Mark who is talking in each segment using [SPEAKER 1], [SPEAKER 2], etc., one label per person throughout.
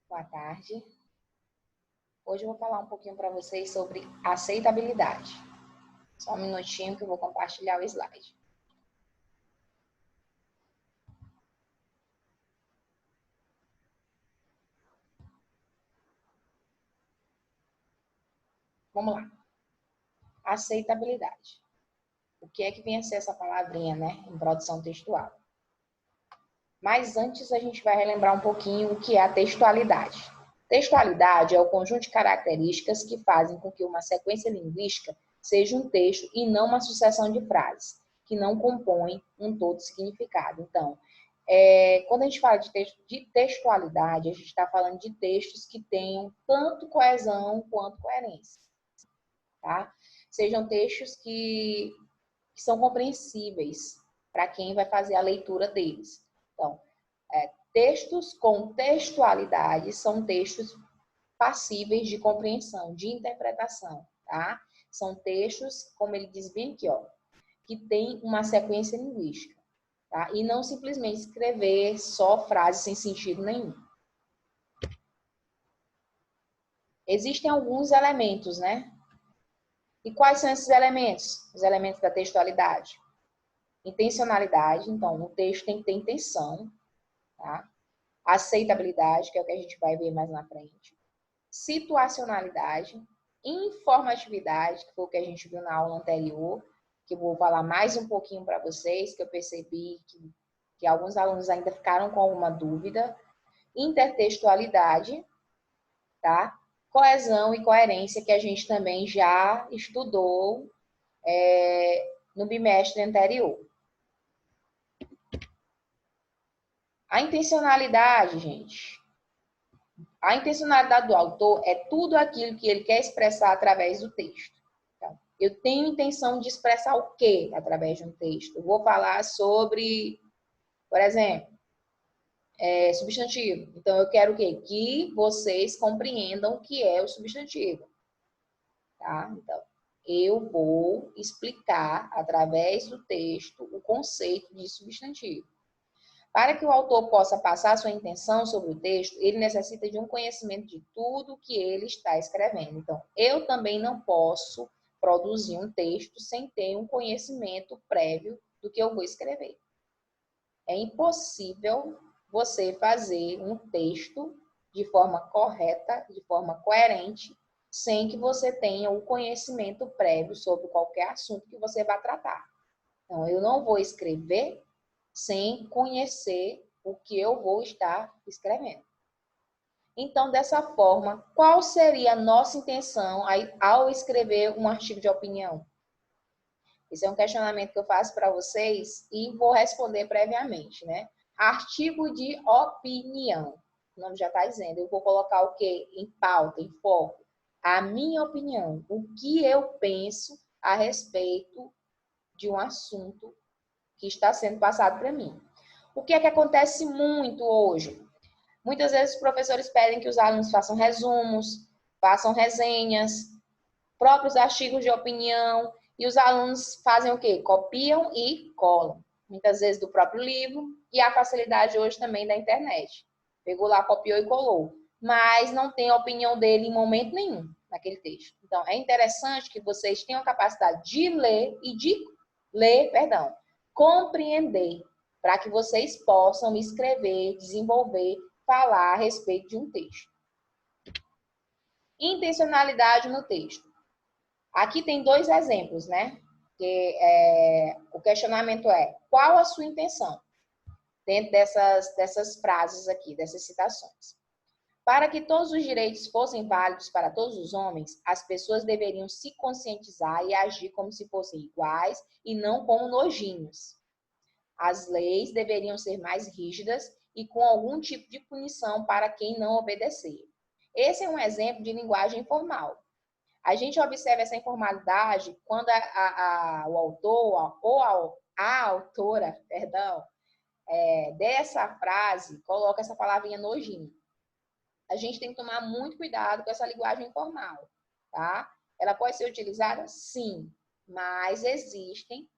[SPEAKER 1] Boa tarde. Hoje eu vou falar um pouquinho para vocês sobre aceitabilidade. Só um minutinho que eu vou compartilhar o slide. Vamos lá. Aceitabilidade. O que é que vem a ser essa palavrinha, né, em produção textual? Mas antes a gente vai relembrar um pouquinho o que é a textualidade. Textualidade é o conjunto de características que fazem com que uma sequência linguística seja um texto e não uma sucessão de frases, que não compõem um todo significado. Então, quando a gente fala de textualidade, a gente está falando de textos que tenham tanto coesão quanto coerência, tá? Sejam textos que são compreensíveis para quem vai fazer a leitura deles. Então, textos com textualidade são textos passíveis de compreensão, de interpretação, tá? São textos, como ele diz bem aqui, ó, que tem uma sequência linguística, tá? E não simplesmente escrever só frases sem sentido nenhum. Existem alguns elementos, né? E quais são esses elementos? Os elementos da textualidade. Intencionalidade, então, o texto tem que ter intenção, tá? Aceitabilidade, que é o que a gente vai ver mais na frente. Situacionalidade, informatividade, que foi o que a gente viu na aula anterior, que eu vou falar mais um pouquinho para vocês, que eu percebi que alguns alunos ainda ficaram com alguma dúvida. Intertextualidade, tá? Coesão e coerência, que a gente também já estudou no bimestre anterior. A intencionalidade, gente. A intencionalidade do autor é tudo aquilo que ele quer expressar através do texto. Então, eu tenho intenção de expressar o quê através de um texto? Eu vou falar sobre, por exemplo, substantivo. Então, eu quero o quê? Que vocês compreendam o que é o substantivo. Tá? Então, eu vou explicar através do texto o conceito de substantivo. Para que o autor possa passar sua intenção sobre o texto, ele necessita de um conhecimento de tudo que ele está escrevendo. Então, eu também não posso produzir um texto sem ter um conhecimento prévio do que eu vou escrever. É impossível você fazer um texto de forma correta, de forma coerente, sem que você tenha o conhecimento prévio sobre qualquer assunto que você vai tratar. Então, eu não vou escrever sem conhecer o que eu vou estar escrevendo. Então, dessa forma, qual seria a nossa intenção ao escrever um artigo de opinião? Esse é um questionamento que eu faço para vocês e vou responder previamente, né? Artigo de opinião. O nome já está dizendo. Eu vou colocar o quê? Em pauta, em foco. A minha opinião. O que eu penso a respeito de um assunto que está sendo passado para mim. O que é que acontece muito hoje? Muitas vezes os professores pedem que os alunos façam resumos, façam resenhas, próprios artigos de opinião, e os alunos fazem o quê? Copiam e colam. Muitas vezes do próprio livro, e a facilidade hoje também da internet. Pegou lá, copiou e colou. Mas não tem a opinião dele em momento nenhum naquele texto. Então, é interessante que vocês tenham a capacidade de ler e compreender, para que vocês possam escrever, desenvolver, falar a respeito de um texto. Intencionalidade no texto. Aqui tem dois exemplos, né? O questionamento é: qual a sua intenção? Dentro dessas frases aqui, dessas citações. Para que todos os direitos fossem válidos para todos os homens, as pessoas deveriam se conscientizar e agir como se fossem iguais e não como nojinhos. As leis deveriam ser mais rígidas e com algum tipo de punição para quem não obedecer. Esse é um exemplo de linguagem informal. A gente observa essa informalidade quando o autor ou a autora, dessa frase coloca essa palavrinha nojinho. A gente tem que tomar muito cuidado com essa linguagem informal, tá? Ela pode ser utilizada? Sim, mas existem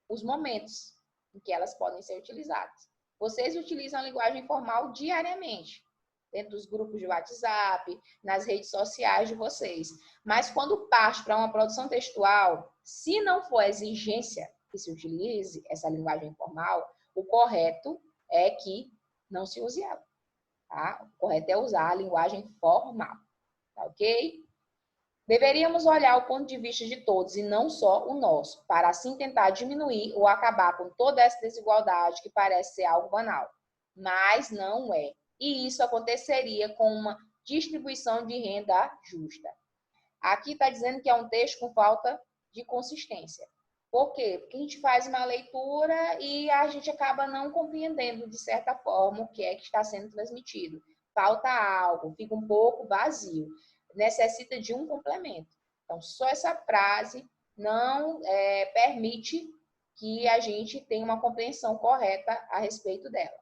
[SPEAKER 1] os momentos em que elas podem ser utilizadas. Vocês utilizam a linguagem informal diariamente. dentro dos grupos de WhatsApp, nas redes sociais de vocês. Mas quando parte para uma produção textual, se não for exigência que se utilize essa linguagem informal, o correto é que não se use ela, tá? O correto é usar a linguagem formal, tá ok? Deveríamos olhar o ponto de vista de todos e não só o nosso, para assim tentar diminuir ou acabar com toda essa desigualdade que parece ser algo banal. Mas não é. E isso aconteceria com uma distribuição de renda justa. Aqui está dizendo que é um texto com falta de consistência. Por quê? Porque a gente faz uma leitura e a gente acaba não compreendendo, de certa forma, o que é que está sendo transmitido. Falta algo, fica um pouco vazio. Necessita de um complemento. Então, só essa frase não permite que a gente tenha uma compreensão correta a respeito dela.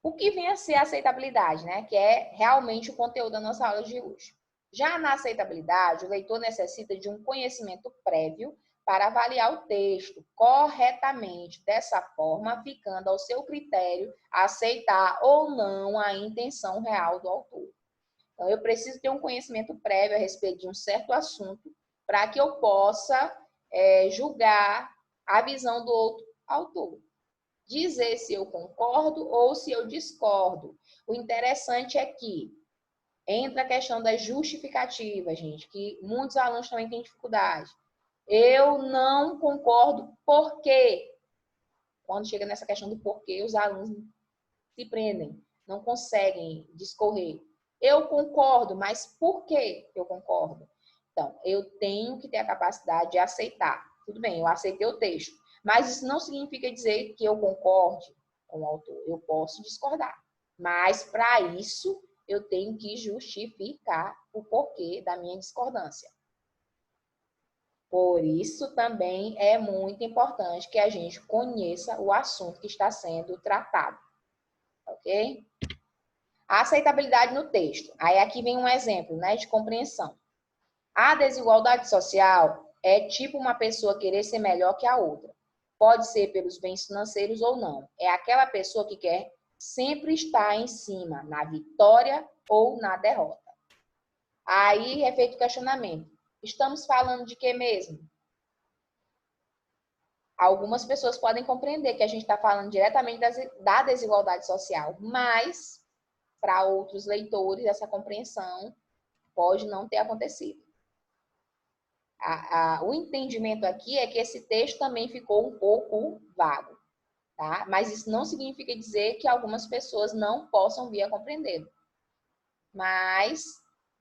[SPEAKER 1] O que vem a ser a aceitabilidade, né? Que é realmente o conteúdo da nossa aula de hoje. Já na aceitabilidade, o leitor necessita de um conhecimento prévio para avaliar o texto corretamente, dessa forma, ficando ao seu critério aceitar ou não a intenção real do autor. Então, eu preciso ter um conhecimento prévio a respeito de um certo assunto para que eu possa julgar a visão do outro autor. Dizer se eu concordo ou se eu discordo. O interessante é que entra a questão das justificativas, gente, que muitos alunos também têm dificuldade. Eu não concordo por quê? Quando chega nessa questão do porquê, os alunos se prendem, não conseguem discorrer. Eu concordo, mas por que eu concordo? Então, eu tenho que ter a capacidade de aceitar. Tudo bem, eu aceitei o texto, mas isso não significa dizer que eu concorde com o autor. Eu posso discordar, mas para isso eu tenho que justificar o porquê da minha discordância. Por isso também é muito importante que a gente conheça o assunto que está sendo tratado, ok? A aceitabilidade no texto. Aí aqui vem um exemplo, né, de compreensão. A desigualdade social é tipo uma pessoa querer ser melhor que a outra. Pode ser pelos bens financeiros ou não. É aquela pessoa que quer sempre estar em cima, na vitória ou na derrota. Aí é feito o questionamento. Estamos falando de quê mesmo? Algumas pessoas podem compreender que a gente está falando diretamente da desigualdade social, mas para outros leitores essa compreensão pode não ter acontecido. O entendimento aqui é que esse texto também ficou um pouco vago, tá? Mas isso não significa dizer que algumas pessoas não possam vir a compreender. Mas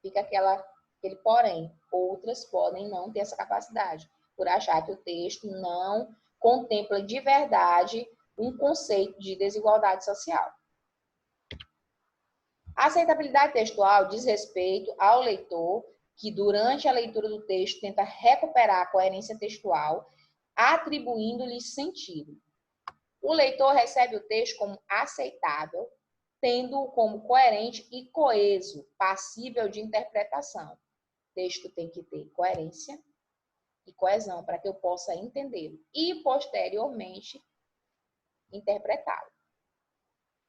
[SPEAKER 1] fica aquele porém, outras podem não ter essa capacidade, por achar que o texto não contempla de verdade um conceito de desigualdade social. A aceitabilidade textual diz respeito ao leitor que, durante a leitura do texto, tenta recuperar a coerência textual, atribuindo-lhe sentido. O leitor recebe o texto como aceitável, tendo-o como coerente e coeso, passível de interpretação. O texto tem que ter coerência e coesão para que eu possa entendê-lo e, posteriormente, interpretá-lo.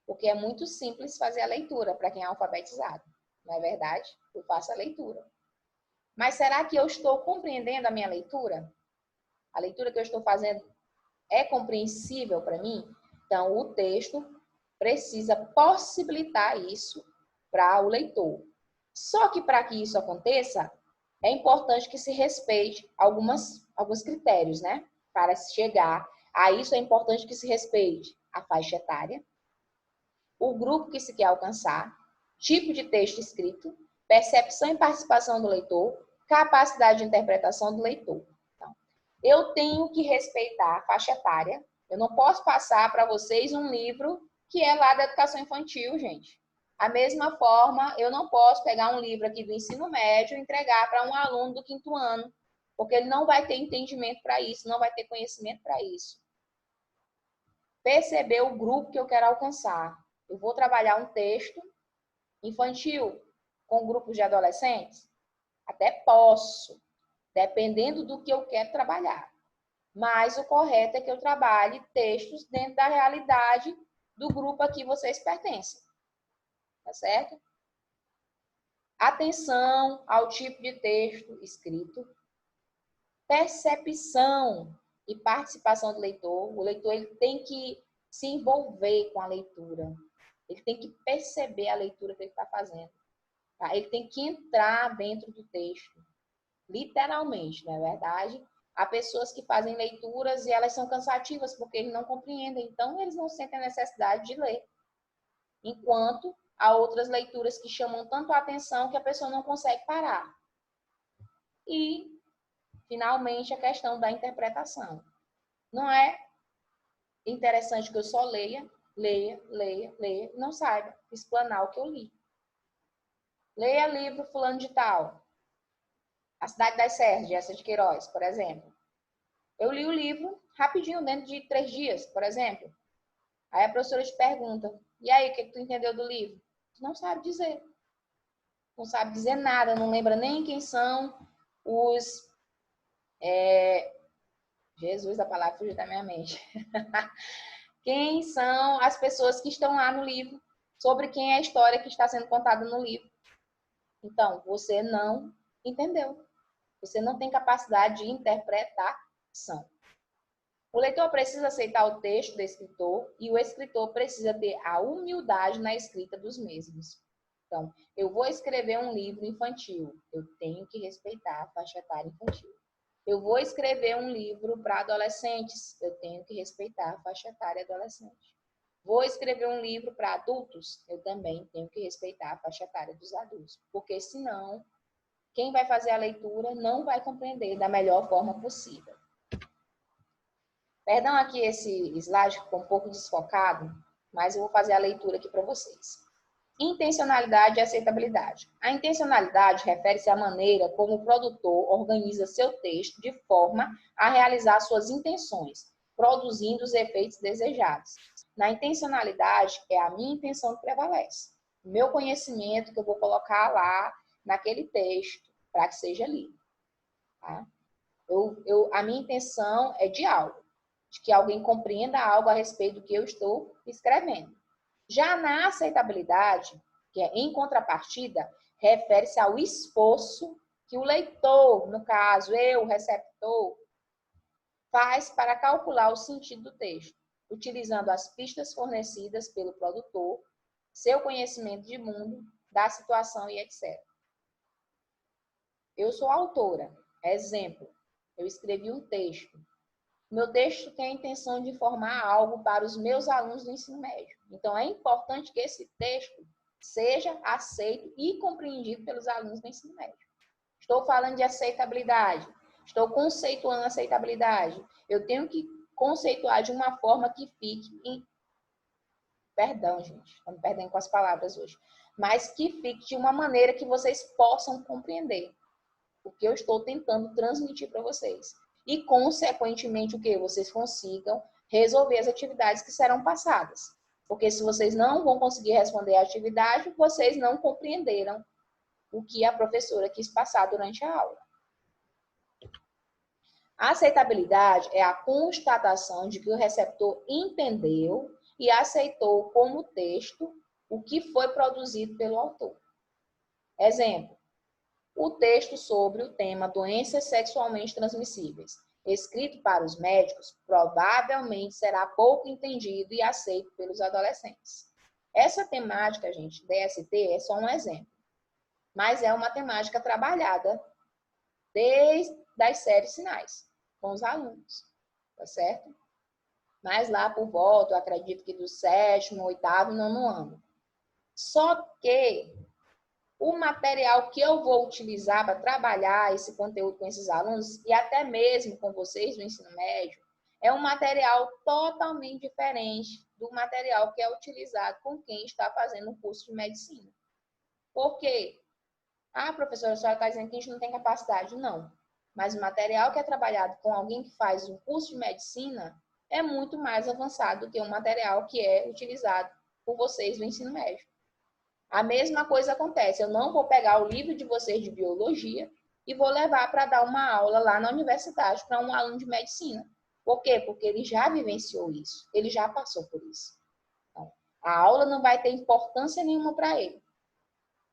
[SPEAKER 1] Porque é muito simples fazer a leitura para quem é alfabetizado. Não é verdade? Eu faço a leitura. Mas será que eu estou compreendendo a minha leitura? A leitura que eu estou fazendo é compreensível para mim? Então, o texto precisa possibilitar isso para o leitor. Só que para que isso aconteça, é importante que se respeite alguns critérios, né? Para chegar a isso, é importante que se respeite a faixa etária, o grupo que se quer alcançar, tipo de texto escrito, percepção e participação do leitor, capacidade de interpretação do leitor. Então, eu tenho que respeitar a faixa etária. Eu não posso passar para vocês um livro que é lá da educação infantil, gente. Da mesma forma, eu não posso pegar um livro aqui do ensino médio e entregar para um aluno do 5º ano, porque ele não vai ter entendimento para isso, não vai ter conhecimento para isso. Perceber o grupo que eu quero alcançar. Eu vou trabalhar um texto infantil com grupos de adolescentes? Até posso, dependendo do que eu quero trabalhar. Mas o correto é que eu trabalhe textos dentro da realidade do grupo a que vocês pertencem. Tá certo? Atenção ao tipo de texto escrito. Percepção e participação do leitor. O leitor ele tem que se envolver com a leitura. Ele tem que perceber a leitura que ele está fazendo. Tá? Ele tem que entrar dentro do texto. Literalmente, não é verdade? Há pessoas que fazem leituras e elas são cansativas porque eles não compreendem. Então, eles não sentem a necessidade de ler. Enquanto há outras leituras que chamam tanto a atenção que a pessoa não consegue parar. E, finalmente, a questão da interpretação. Não é interessante que eu só leia, não saiba explanar o que eu li. Leia livro fulano de tal. A Cidade das Serras, de Eça de Queiroz, por exemplo. Eu li o livro rapidinho, dentro de 3 dias, por exemplo. Aí a professora te pergunta, e aí, o que tu entendeu do livro? Tu não sabe dizer. Não sabe dizer nada, não lembra nem quem são os... Jesus, a palavra fugiu da minha mente. Quem são as pessoas que estão lá no livro, sobre quem é a história que está sendo contada no livro. Então, você não entendeu. Você não tem capacidade de interpretação. O leitor precisa aceitar o texto do escritor e o escritor precisa ter a humildade na escrita dos mesmos. Então, eu vou escrever um livro infantil, eu tenho que respeitar a faixa etária infantil. Eu vou escrever um livro para adolescentes, eu tenho que respeitar a faixa etária adolescente. Vou escrever um livro para adultos, eu também tenho que respeitar a faixa etária dos adultos, porque senão, quem vai fazer a leitura não vai compreender da melhor forma possível. Perdão aqui esse slide ficou um pouco desfocado, mas eu vou fazer a leitura aqui para vocês. Intencionalidade e aceitabilidade. A intencionalidade refere-se à maneira como o produtor organiza seu texto de forma a realizar suas intenções, produzindo os efeitos desejados. Na intencionalidade, é a minha intenção que prevalece. O meu conhecimento que eu vou colocar lá naquele texto para que seja lido. Tá? A minha intenção é de algo, de que alguém compreenda algo a respeito do que eu estou escrevendo. Já na aceitabilidade, que é em contrapartida, refere-se ao esforço que o leitor, no caso eu, o receptor, faz para calcular o sentido do texto, utilizando as pistas fornecidas pelo produtor, seu conhecimento de mundo, da situação e etc. Eu sou autora. Exemplo, eu escrevi um texto. Meu texto tem a intenção de informar algo para os meus alunos do ensino médio. Então, é importante que esse texto seja aceito e compreendido pelos alunos do ensino médio. Estou falando de aceitabilidade. Estou conceituando aceitabilidade. Eu tenho que conceituar de uma forma que fique em... Perdão, gente. Estou me perdendo com as palavras hoje. Mas que fique de uma maneira que vocês possam compreender o que eu estou tentando transmitir para vocês. E, consequentemente, o que? Vocês consigam resolver as atividades que serão passadas. Porque se vocês não vão conseguir responder a atividade, vocês não compreenderam o que a professora quis passar durante a aula. A aceitabilidade é a constatação de que o receptor entendeu e aceitou como texto o que foi produzido pelo autor. Exemplo. O texto sobre o tema doenças sexualmente transmissíveis, escrito para os médicos, provavelmente será pouco entendido e aceito pelos adolescentes. Essa temática, gente, DST, é só um exemplo, mas é uma temática trabalhada desde as séries finais, com os alunos, tá certo? Mas lá por volta, eu acredito que do 7º, 8º e 9º ano. Só que o material que eu vou utilizar para trabalhar esse conteúdo com esses alunos, e até mesmo com vocês do ensino médio, é um material totalmente diferente do material que é utilizado com quem está fazendo um curso de medicina. Por quê? Ah, professora, a senhora está dizendo que a gente não tem capacidade. Não. Mas o material que é trabalhado com alguém que faz um curso de medicina é muito mais avançado do que o material que é utilizado por vocês do ensino médio. A mesma coisa acontece, eu não vou pegar o livro de vocês de biologia e vou levar para dar uma aula lá na universidade para um aluno de medicina. Por quê? Porque ele já vivenciou isso, ele já passou por isso. Então, A aula não vai ter importância nenhuma para ele,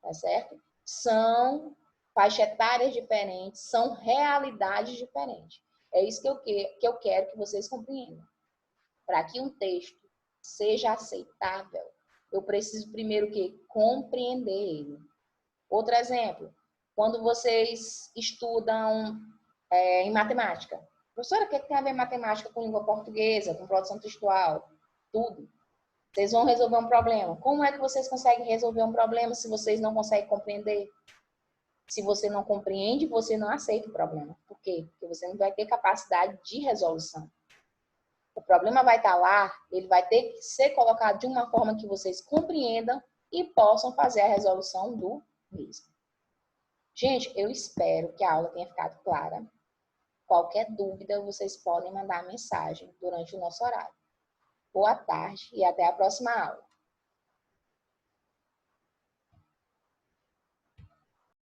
[SPEAKER 1] tá certo? São faixas etárias diferentes, são realidades diferentes. É isso que eu quero que vocês compreendam. Para que um texto seja aceitável, eu preciso primeiro que compreender ele. Outro exemplo, quando vocês estudam em matemática. Professora, o que tem a ver matemática com língua portuguesa, com produção textual? Tudo. Vocês vão resolver um problema. Como é que vocês conseguem resolver um problema se vocês não conseguem compreender? Se você não compreende, você não aceita o problema. Por quê? Porque você não vai ter capacidade de resolução. O problema vai estar lá, ele vai ter que ser colocado de uma forma que vocês compreendam e possam fazer a resolução do mesmo. Gente, eu espero que a aula tenha ficado clara. Qualquer dúvida, vocês podem mandar mensagem durante o nosso horário. Boa tarde e até a próxima aula.